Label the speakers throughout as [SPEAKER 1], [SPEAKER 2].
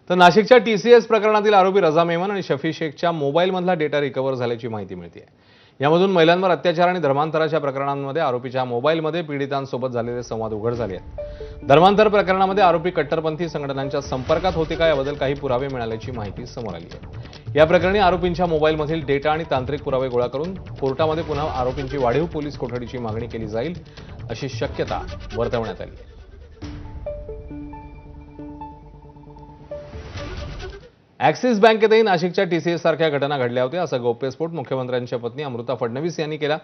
[SPEAKER 1] तर नाशिकच्या TCS प्रकरणातील आरोपी रजा मेमन आणि शफी शेखच्या मोबाईलमधला डेटा रिकव्हर झाल्याची माहिती मिळते. यामधून महिलांवर अत्याचार आणि धर्मांतराच्या प्रकरणांमध्ये आरोपीच्या मोबाईलमध्ये पीडितांसोबत झालेले संवाद उघड झाले आहेत. धर्मांतर प्रकरणामध्ये आरोपी कट्टरपंथी संघटनांच्या संपर्कात होते का याबद्दल काही पुरावे मिळाल्याची माहिती समोर आली आहे. या प्रकरणी आरोपींच्या मोबाईलमधील डेटा आणि तांत्रिक पुरावे गोळा करून कोर्टामध्ये पुन्हा आरोपींची वाढीव पोलीस कोठडीची मागणी केली जाईल अशी शक्यता वर्तवण्यात आली आहे. ॲक्सिस बँकेतही नाशिकच्या TCS सारख्या घटना घडल्या होत्या असा गौप्यस्फोट मुख्यमंत्र्यांच्या पत्नी अमृता फडणवीस यांनी केला.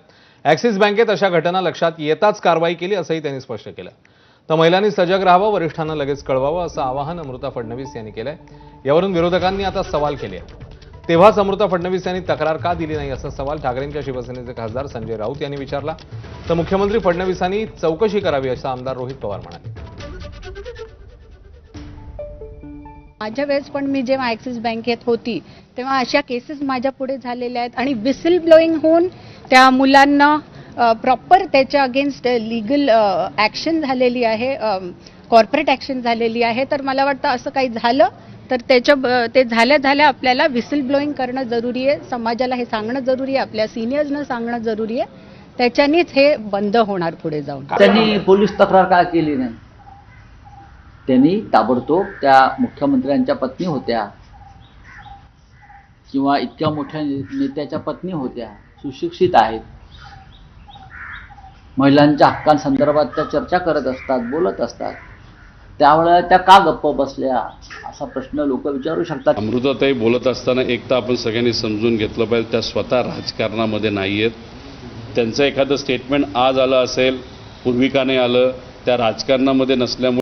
[SPEAKER 1] ॲक्सिस बँकेत अशा घटना लक्षात येताच कारवाई केली असंही त्यांनी स्पष्ट केलं. तर महिलांनी सजग राहावं, वरिष्ठांना लगेच कळवावं असं आवाहन अमृता फडणवीस यांनी केलंय. यावरून विरोधकांनी आता सवाल केले आहेत. तेव्हाच अमृता फडणवीस यांनी तक्रार का दिली नाही असा सवाल ठाकरेंच्या शिवसेनेचे खासदार संजय राऊत यांनी विचारला. तर मुख्यमंत्री फडणवीसांनी चौकशी करावी असं आमदार रोहित पवार म्हणाले.
[SPEAKER 2] माझ्या वेळेस पण मी जेव्हा ॲक्सिस बँकेत होती तेव्हा अशा केसेस माझ्या पुढे झालेल्या आहेत आणि विसिल ब्लोईंग होऊन त्या मुलांना प्रॉपर त्याच्या अगेन्स्ट लीगल ॲक्शन झालेली आहे, कॉर्पोरेट ॲक्शन झालेली आहे. तर मला वाटतं असं काही झालं तर ते झाल्या आपल्याला विसिल ब्लोईंग करणं जरुरी आहे. समाजाला हे सांगणं जरुरी आहे, आपल्या सिनियर्सना सांगणं जरुरी आहे. त्याच्यानेच हे बंद होणार पुढे जाऊन.
[SPEAKER 3] त्यांनी पोलीस तक्रार का केली नाही? त्यांनी ताबडतोब त्या मुख्यमंत्र्यांच्या पत्नी होत्या किंवा इतक्या मोठ्या नेत्याच्या पत्नी होत्या, सुशिक्षित आहेत, महिलांच्या हक्कांसंदर्भात त्या चर्चा करत असतात, बोलत असतात. त्यावेळेला त्या का गप्प बसल्या असा प्रश्न लोक विचारू शकतात.
[SPEAKER 4] अमृताताई बोलत असताना एक तर आपण सगळ्यांनी समजून घेतलं पाहिजे, त्या स्वतः राजकारणामध्ये नाही आहेत. त्यांचं एखादं स्टेटमेंट आज आलं असेल, पूर्वी का नाही आलं, त्या राजकारणामध्ये नसल्यामुळे